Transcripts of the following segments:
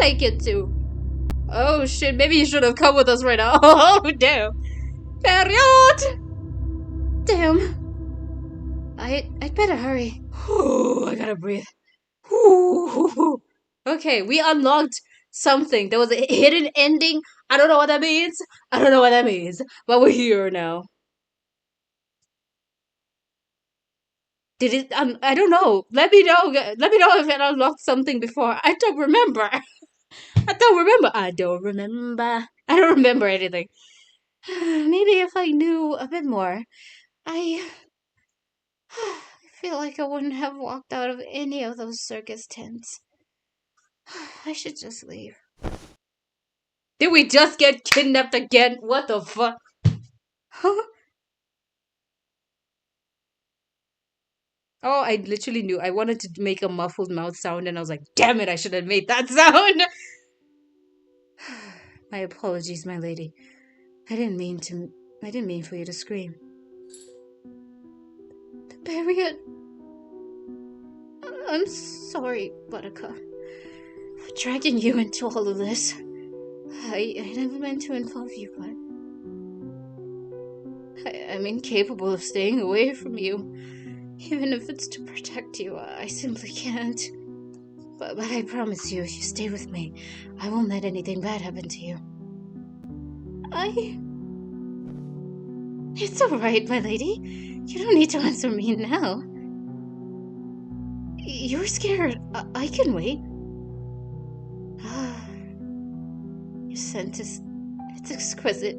like it too. Oh shit, maybe you should have come with us right now. Oh damn. Pierrot! Damn. I'd better hurry. I gotta breathe. Okay, we unlocked something. There was a hidden ending. I don't know what that means. I don't know what that means. But we're here now. Did it? I don't know. Let me know. Let me know if it unlocked something before. I don't remember. I don't remember. I don't remember. I don't remember anything. Maybe if I knew a bit more, I feel like I wouldn't have walked out of any of those circus tents. I should just leave. Did we just get kidnapped again? What the fuck? Huh? Oh, I literally knew. I wanted to make a muffled mouth sound and I was like, damn it, I should have made that sound. My apologies, my lady. I didn't mean for you to scream. Pierrot. I'm sorry, Buttercup, for dragging you into all of this. I never meant to involve you, but I'm incapable of staying away from you. Even if it's to protect you, I simply can't. But I promise you, if you stay with me, I won't let anything bad happen to you. It's alright, my lady. You don't need to answer me now. You're scared. I can wait. Your scent is... it's exquisite.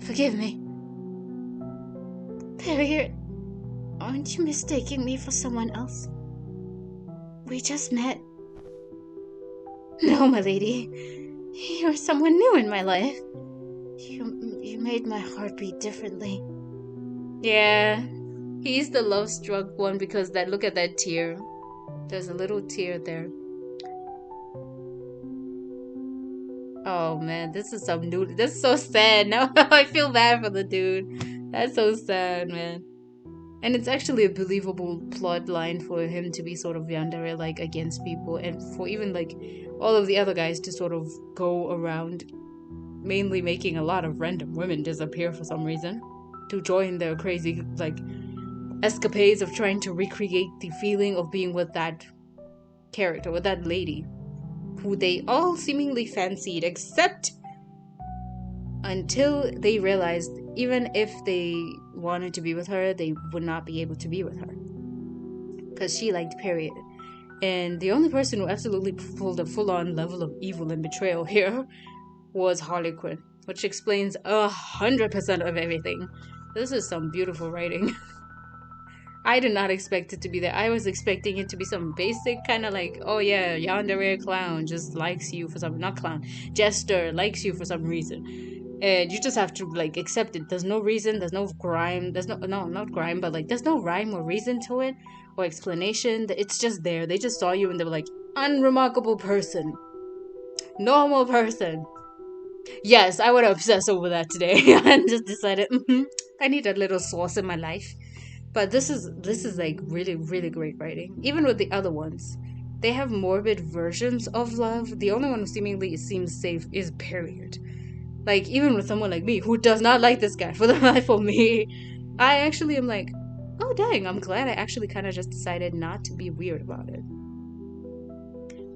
Forgive me. Pierrot, aren't you mistaking me for someone else? We just met. No, my lady. You're someone new in my life. You made my heart beat differently. Yeah, he's the love-struck one because look at that tear. There's a little tear there. Oh man, this is some new. This is so sad. Now I feel bad for the dude. That's so sad, man. And it's actually a believable plot line for him to be sort of yandere like against people, and for even like all of the other guys to sort of go around mainly making a lot of random women disappear for some reason to join their crazy like escapades of trying to recreate the feeling of being with that character, with that lady who they all seemingly fancied, except until they realized even if they wanted to be with her, they would not be able to be with her because she liked Pierrot. And the only person who absolutely pulled a full-on level of evil and betrayal here was Harley Quinn, which explains 100% of everything. This is some beautiful writing. I did not expect it to be that. I was expecting it to be some basic kind of like, oh yeah, yandere clown just likes you for some, not clown, jester likes you for some reason. And you just have to like accept it. There's no reason, there's no grime, there's no not grime, but like there's no rhyme or reason to it or explanation. It's just there. They just saw you and they were like, unremarkable person. Normal person. Yes, I would obsess over that today and just decided, I need a little sauce in my life. But this is like really, really great writing. Even with the other ones, they have morbid versions of love. The only one who seemingly seems safe is Pierrot. Like, even with someone like me who does not like this guy for the life of me, I actually am like, oh dang, I'm glad I actually kind of just decided not to be weird about it.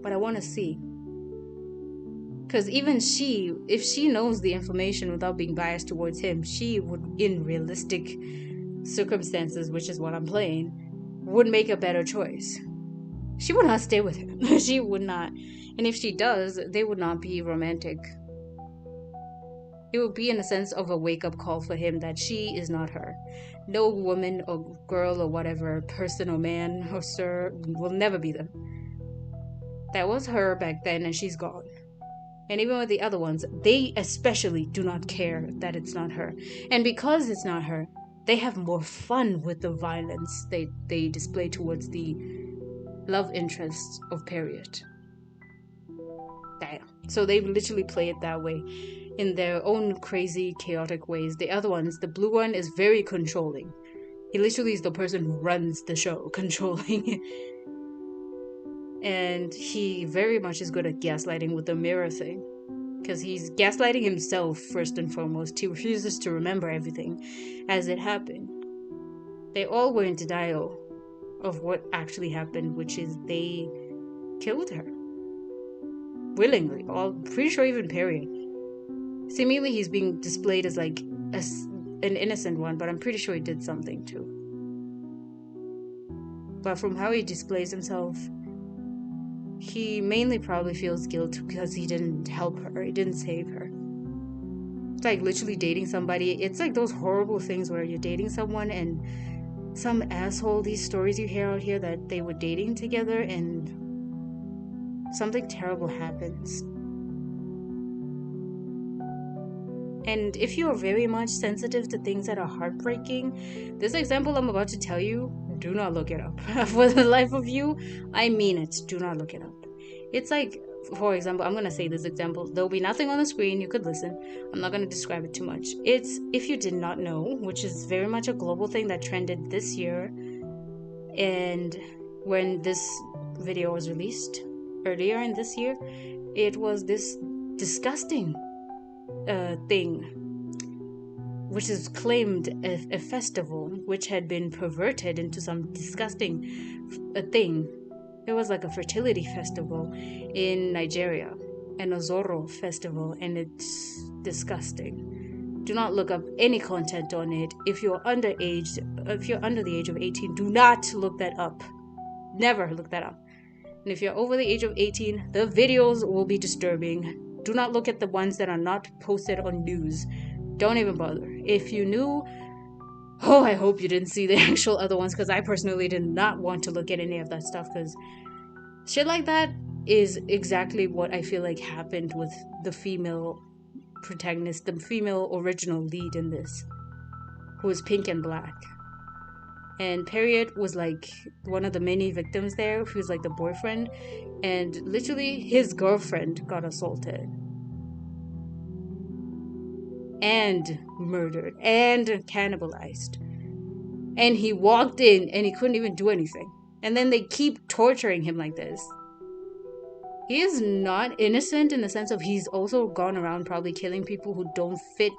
But I want to see. Because even she, if she knows the information without being biased towards him, she would, in realistic circumstances, which is what I'm playing, would make a better choice. She would not stay with him. She would not. And if she does, they would not be romantic. It would be in a sense of a wake-up call for him that she is not her. No woman or girl or whatever, person or man or sir, will never be them. That was her back then and she's gone. And even with the other ones, they especially do not care that it's not her. And because it's not her, they have more fun with the violence they display towards the love interest of Pierrot. Damn. So they literally play it that way in their own crazy, chaotic ways. The other ones, the blue one is very controlling. He literally is the person who runs the show, controlling it. And he very much is good at gaslighting with the mirror thing. Because he's gaslighting himself first and foremost. He refuses to remember everything as it happened. They all were in denial of what actually happened, which is they killed her. Willingly. All pretty sure even Pierrot. Seemingly he's being displayed as like an innocent one, but I'm pretty sure he did something too. But from how he displays himself, he mainly probably feels guilt because he didn't help her. He didn't save her. It's like literally dating somebody. It's like those horrible things where you're dating someone and some asshole, these stories you hear out here that they were dating together and something terrible happens. And if you are very much sensitive to things that are heartbreaking, this example I'm about to tell you, do not look it up. For the life of you, I mean it. Do not look it up. It's like, for example, I'm going to say this example. There'll be nothing on the screen. You could listen. I'm not going to describe it too much. It's, if you did not know, which is very much a global thing that trended this year. And when this video was released earlier in this year, it was this disgusting thing, which is claimed a festival which had been perverted into some disgusting thing. It was like a fertility festival in Nigeria, an Ozoro festival, and it's disgusting. Do not look up any content on it. If you're under the age of 18, do not look that up. Never look that up. And if you're over the age of 18, the videos will be disturbing. Do not look at the ones that are not posted on news. Don't even bother. If you knew, I hope you didn't see the actual other ones, because I personally did not want to look at any of that stuff, because shit like that is exactly what I feel like happened with the female protagonist, the female original lead in this, who was pink and black. And Pierrot was like one of the many victims there, who was like the boyfriend, and literally his girlfriend got assaulted and murdered and cannibalized. And he walked in and he couldn't even do anything. And then they keep torturing him like this. He is not innocent in the sense of he's also gone around probably killing people who don't fit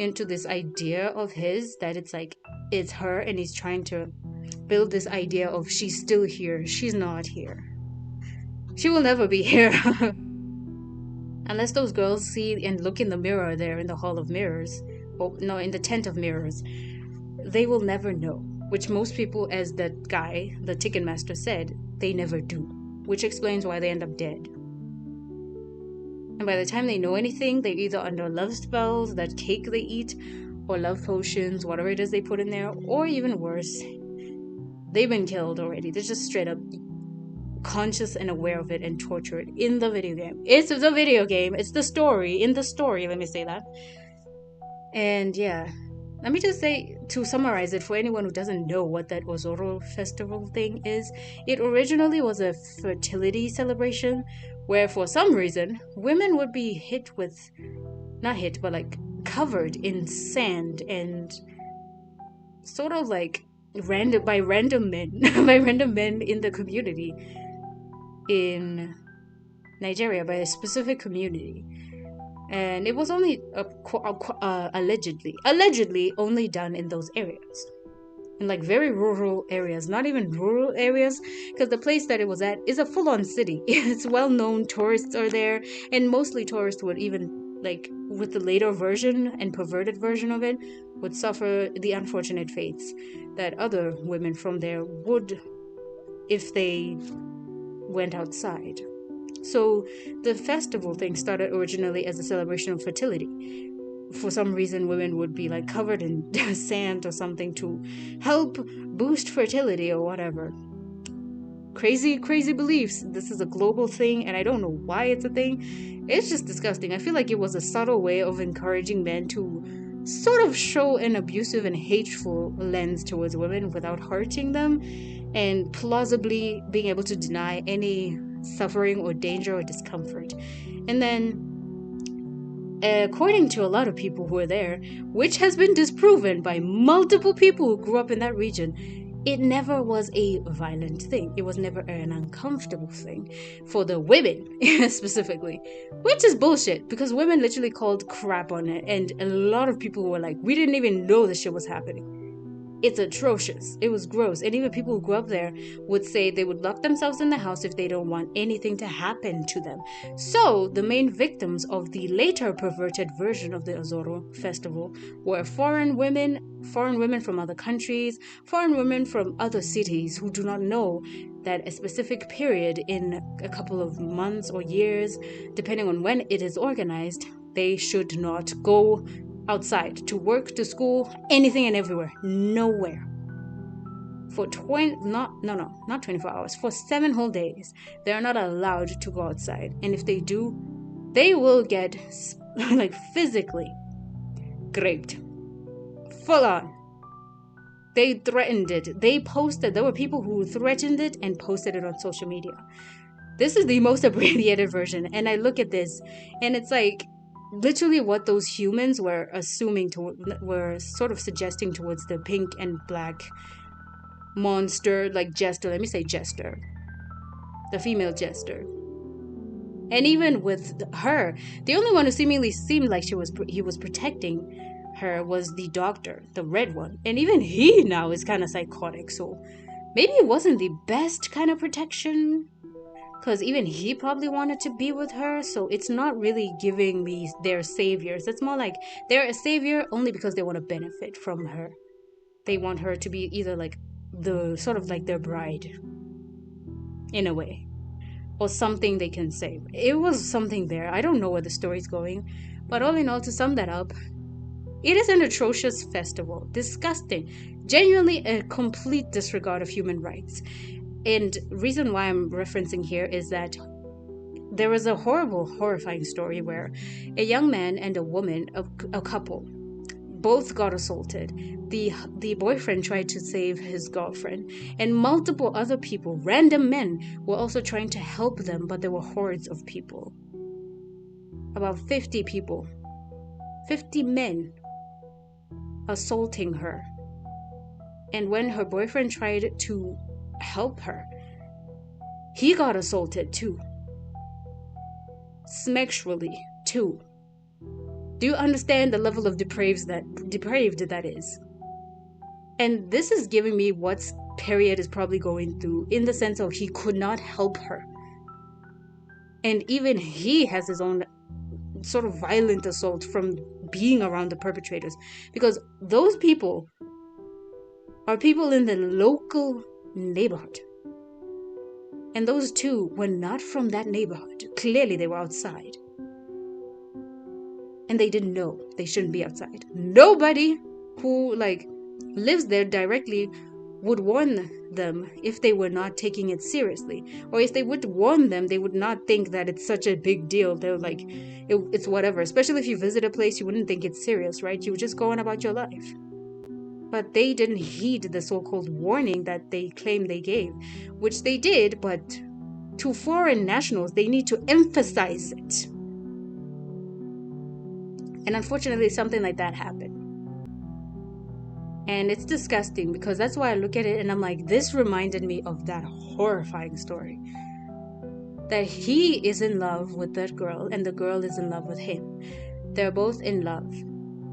into this idea of his, that it's like, it's her, and he's trying to build this idea of she's still here. She's not here. She will never be here. Unless those girls see and look in the mirror there in the hall of mirrors, or no, in the tent of mirrors, they will never know. Which most people, as that guy, the Ticketmaster, said, they never do. Which explains why they end up dead. And by the time they know anything, they're either under love spells, that cake they eat, or love potions, whatever it is they put in there, or even worse, they've been killed already. They're just straight up conscious and aware of it and tortured in the video game. It's the video game. It's the story. In the story, let me say that. And yeah, let me just say, to summarize it for anyone who doesn't know what that Ozoro festival thing is, it originally was a fertility celebration where for some reason women would be covered in sand and sort of like by random men in the community in Nigeria, by a specific community. And it was only allegedly only done in those areas, in like very rural areas, not even rural areas, because the place that it was at is a full-on city. It's well known, tourists are there, and mostly tourists would even, like, with the later version and perverted version of it, would suffer the unfortunate fates that other women from there would if they went outside. So the festival thing started originally as a celebration of fertility. For some reason, women would be like covered in sand or something to help boost fertility or whatever. Crazy beliefs. This is a global thing, and I don't know why it's a thing. It's just disgusting. I feel like it was a subtle way of encouraging men to sort of show an abusive and hateful lens towards women without hurting them, and plausibly being able to deny any suffering or danger or discomfort. And then according to a lot of people who were there, which has been disproven by multiple people who grew up in that region, it never was a violent thing. It was never an uncomfortable thing for the women specifically, which is bullshit because women literally called crap on it, and a lot of people were like, we didn't even know this shit was happening. It's atrocious. It was gross. And even people who grew up there would say they would lock themselves in the house if they don't want anything to happen to them. So the main victims of the later perverted version of the Azoro festival were foreign women from other countries, foreign women from other cities who do not know that a specific period in a couple of months or years, depending on when it is organized, they should not go outside to work, to school, anything and everywhere, nowhere. For not 24 hours, for 7 whole days, they are not allowed to go outside. And if they do, they will get like physically raped, full on. They threatened it. They posted. There were people who threatened it and posted it on social media. This is the most abbreviated version, and I look at this, and it's like literally what those humans were were sort of suggesting towards the pink and black monster, like jester. Let me say jester, the female jester. And even with her, the only one who seemingly seemed like he was protecting her was the doctor, the red one. And even he now is kind of psychotic, so maybe it wasn't the best kind of protection, because even he probably wanted to be with her. So it's not really giving me their saviors. It's more like they're a savior only because they want to benefit from her. They want her to be either like the sort of like their bride in a way, or something they can save. It was something there. I don't know where the story's going, but all in all, to sum that up, it is an atrocious festival. Disgusting. Genuinely a complete disregard of human rights. And reason why I'm referencing here is that there was a horrifying story where a young man and a woman, a couple, both got assaulted. The boyfriend tried to save his girlfriend, and multiple other people, random men, were also trying to help them, but there were hordes of people. About 50 people. 50 men assaulting her. And when her boyfriend tried to help her, he got assaulted too. Sexually too. Do you understand the level of depraved that is? And this is giving me what Pierrot is probably going through, in the sense of he could not help her. And even he has his own sort of violent assault from being around the perpetrators, because those people are people in the local neighborhood. And those two were not from that neighborhood. Clearly they were outside. And they didn't know they shouldn't be outside. Nobody who lives there directly would warn them if they were not taking it seriously. Or if they would warn them, they would not think that it's such a big deal. They're like, it's whatever. Especially if you visit a place, you wouldn't think it's serious, right? You would just go on about your life. But they didn't heed the so-called warning that they claim they gave, which they did, but to foreign nationals, they need to emphasize it. And unfortunately, something like that happened. And it's disgusting, because that's why I look at it and I'm like, this reminded me of that horrifying story. That he is in love with that girl and the girl is in love with him. They're both in love.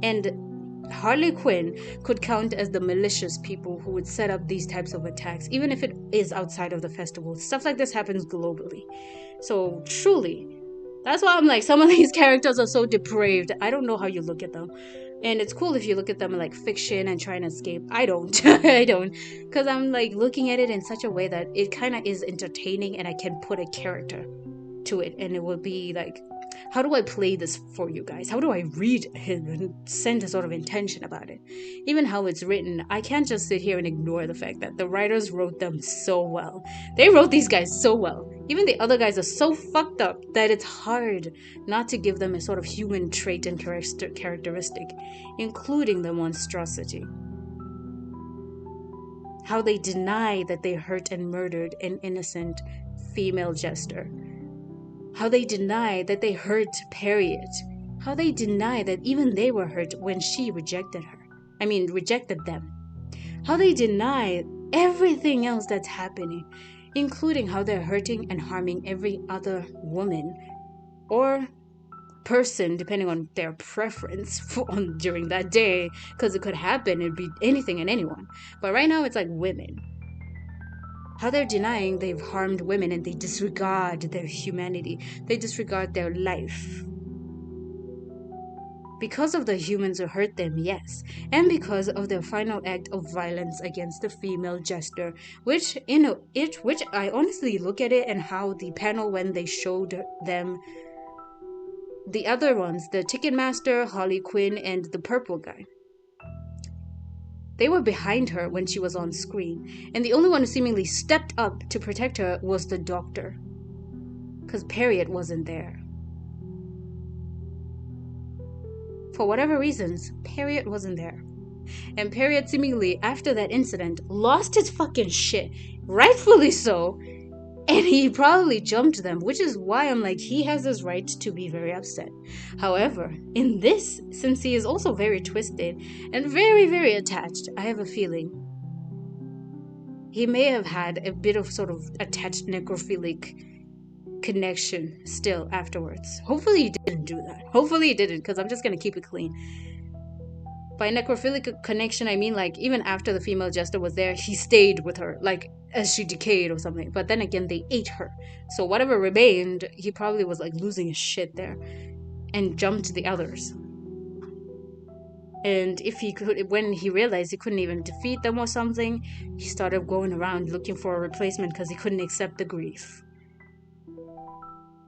And Harley Quinn could count as the malicious people who would set up these types of attacks, even if it is outside of the festival. Stuff like this happens globally. So truly, that's why I'm like, some of these characters are so depraved. I don't know how you look at them. And it's cool if you look at them like fiction and try and escape. I don't. I don't. Because I'm like looking at it in such a way that it kind of is entertaining and I can put a character to it. And it will be like, how do I play this for you guys? How do I read it and send a sort of intention about it? Even how it's written, I can't just sit here and ignore the fact that the writers wrote them so well. They wrote these guys so well. Even the other guys are so fucked up that it's hard not to give them a sort of human trait and characteristic, including the monstrosity. How they deny that they hurt and murdered an innocent female jester. How they deny that they hurt Pierrot, How they deny that even they were hurt when she rejected them. How they deny everything else that's happening, including how they're hurting and harming every other woman or person, depending on their preference during that day, because it could happen, it'd be anything and anyone. But right now, it's like women. How they're denying they've harmed women and they disregard their humanity, they disregard their life. Because of the humans who hurt them, yes, and because of their final act of violence against the female jester, which I honestly look at it and how the panel when they showed them the other ones, the Ticketmaster, Harley Quinn, and the purple guy. They were behind her when she was on screen, and the only one who seemingly stepped up to protect her was the doctor. Because Pierrot wasn't there. For whatever reasons, Pierrot wasn't there. And Pierrot seemingly, after that incident, lost his fucking shit. Rightfully so. And he probably jumped them, which is why I'm like, he has his right to be very upset. However, in this, since he is also very twisted and very, very attached, I have a feeling he may have had a bit of sort of attached necrophilic connection still afterwards. Hopefully he didn't do that. Hopefully he didn't, because I'm just going to keep it clean. By necrophilic connection, I mean like even after the female jester was there, he stayed with her, like as she decayed or something. But then again, they ate her. So whatever remained, he probably was like losing his shit there and jumped the others. And if he could, when he realized he couldn't even defeat them or something, he started going around looking for a replacement because he couldn't accept the grief.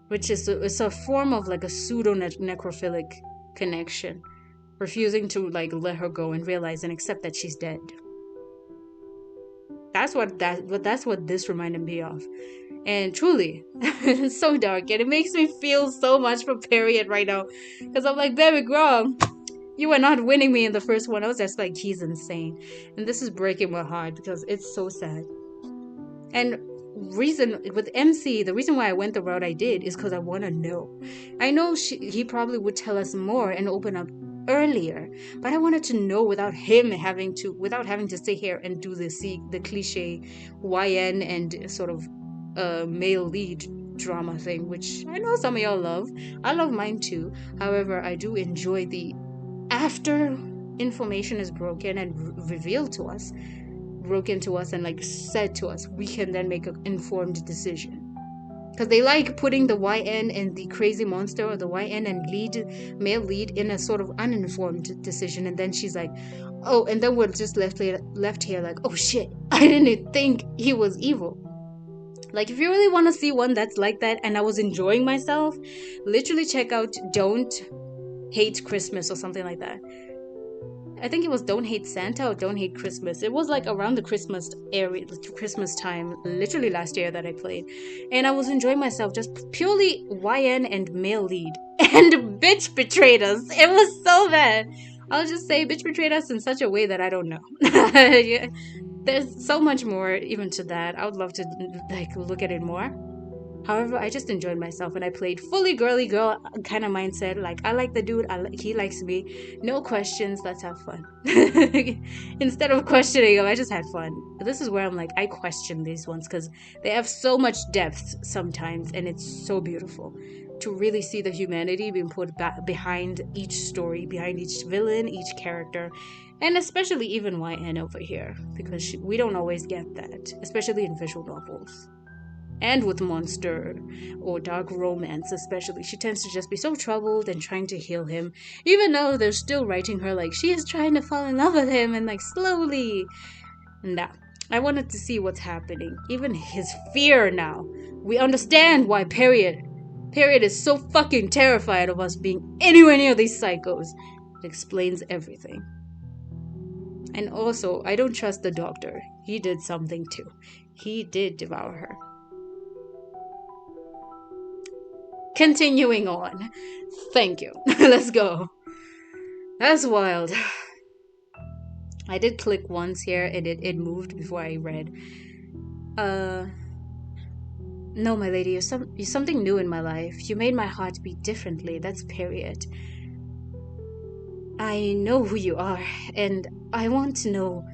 Which is it's a form of like a pseudo necrophilic connection. Refusing to like let her go and realize and accept that she's dead. That's what this reminded me of. And truly, it's so dark and it makes me feel so much for Pierrot right now. Because I'm like, baby girl, you were not winning me in the first one. I was just like, he's insane. And this is breaking my heart because it's so sad. And with MC, the reason why I went the route I did is because I want to know. I know he probably would tell us more and open up earlier, but I wanted to know without having to sit here and do the cliche YN and sort of male lead drama thing, which I know some of y'all love. I love mine too. However, I do enjoy the after information is broken and revealed to us, and like said to us, we can then make an informed decision. Because they like putting the YN and the crazy monster, or the YN and male lead in a sort of uninformed decision, and then she's like, oh, and then we're just left here like, oh shit, I didn't think he was evil. Like, if you really want to see one that's like that, and I was enjoying myself, literally check out Don't Hate Christmas or something like that. I think it was Don't Hate Santa or Don't Hate Christmas. It was like around the Christmas time, literally last year that I played. And I was enjoying myself just purely YN and male lead. And bitch betrayed us. It was so bad. I'll just say bitch betrayed us in such a way that I don't know. Yeah. There's so much more even to that. I would love to like look at it more. However, I just enjoyed myself and I played fully girly girl kind of mindset. Like, I like the dude, he likes me. No questions, let's have fun. Instead of questioning him, I just had fun. This is where I'm like, I question these ones because they have so much depth sometimes and it's so beautiful to really see the humanity being put back behind each story, behind each villain, each character. And especially even YN over here, because we don't always get that, especially in visual novels. And with monster or dark romance especially, she tends to just be so troubled and trying to heal him, even though they're still writing her like she is trying to fall in love with him and like slowly. Nah, I wanted to see what's happening, even his fear now. We understand why Pierrot is so fucking terrified of us being anywhere near these psychos. It explains everything. And also, I don't trust the doctor. He did something too. He did devour her. Continuing on. Thank you. Let's go. That's wild. I did click once here and it moved before I read. No, my lady, you're something new in my life. You made my heart beat differently. That's Pierrot. I know who you are, and I want to know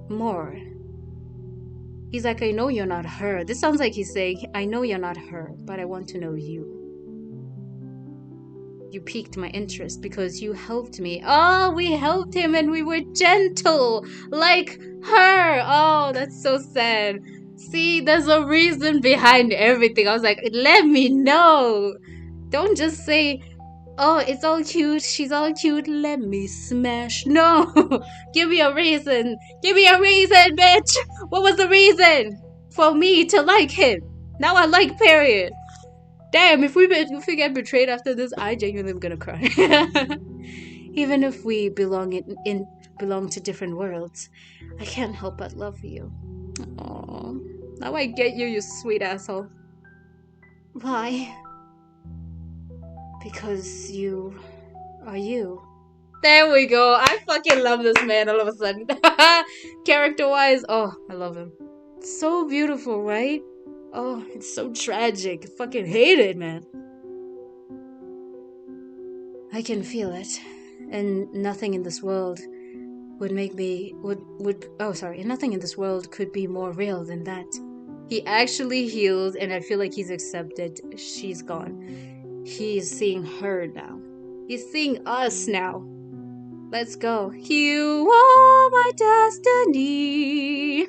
more. He's like, I know you're not her. This sounds like he's saying, I know you're not her, but I want to know you. You piqued my interest because you helped me. Oh, we helped him and we were gentle, like her. Oh, that's so sad. See, there's a reason behind everything. I was like, let me know. Don't just say, oh, it's all cute, she's all cute, let me smash. No, give me a reason. Give me a reason, bitch. What was the reason for me to like him? Now I like Period. Damn, if we get betrayed after this, I genuinely am gonna cry. Even if we belong to different worlds, I can't help but love you. Oh, now I get you, you sweet asshole. Why? Because you are you. There we go. I fucking love this man all of a sudden. Character-wise, oh, I love him. So beautiful, right? Oh, it's so tragic. I fucking hate it, man. I can feel it. And nothing in this world would make me nothing in this world could be more real than that. He actually healed and I feel like he's accepted she's gone. He is seeing her now. He's seeing us now. Let's go. You are my destiny. ...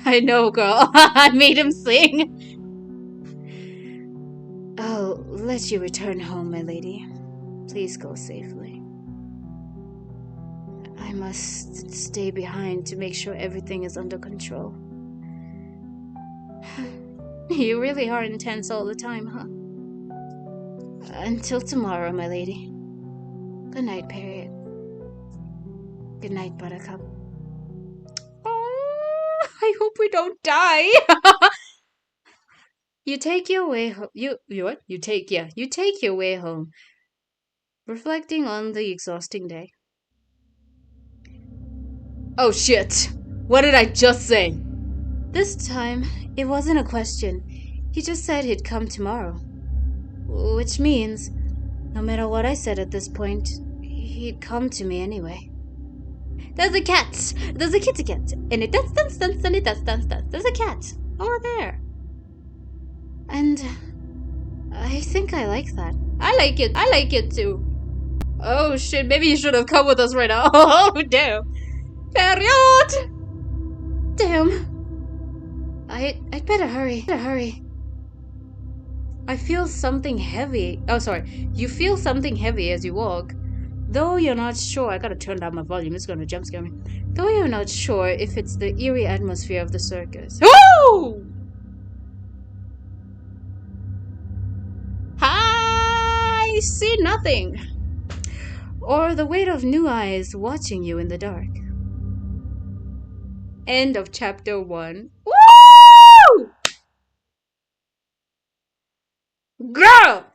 I know, girl. I made him sing. I'll let you return home, my lady. Please go safely. I must stay behind to make sure everything is under control. You really are intense all the time, huh? Until tomorrow, my lady. Good night, Period. Good night, Buttercup. Oh, I hope we don't die. You take your way home. You what? You take your way home. Reflecting on the exhausting day. Oh shit! What did I just say? This time, it wasn't a question. He just said he'd come tomorrow. Which means, no matter what I said at this point, he'd come to me anyway. There's a cat! There's a kitty cat! And it dance, and it dance. There's a cat! Over there! And I think I like that. I like it too. Oh shit, maybe you should have come with us right now. Oh damn. Pierrot! Damn. I'd better hurry. I feel something heavy. Oh, sorry. You feel something heavy as you walk. Though you're not sure, I gotta turn down my volume, it's gonna jump scare me. Though you're not sure if it's the eerie atmosphere of the circus. Woo! I see nothing. Or the weight of new eyes watching you in the dark. End of chapter 1. Woo! Girl!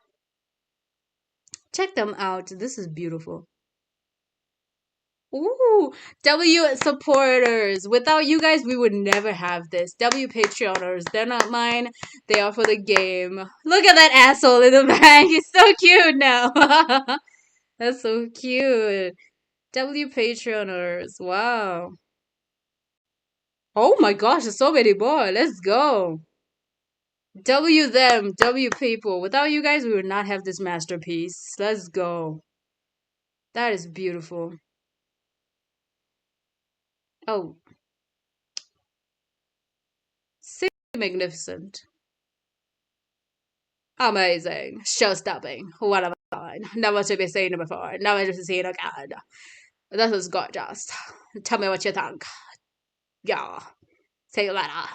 Check them out. This is beautiful. Ooh, W supporters. Without you guys, we would never have this. W Patreoners. They're not mine. They are for the game. Look at that asshole in the back. He's so cute now. That's so cute. W Patreoners. Wow. Oh my gosh, there's so many more. Let's go. W them. W people. Without you guys, we would not have this masterpiece. Let's go. That is beautiful. Oh. Magnificent. Amazing. Show-stopping. What a fun. Never to be seen before. Never to be seen again. This is gorgeous. Tell me what you think. Yeah. See you later.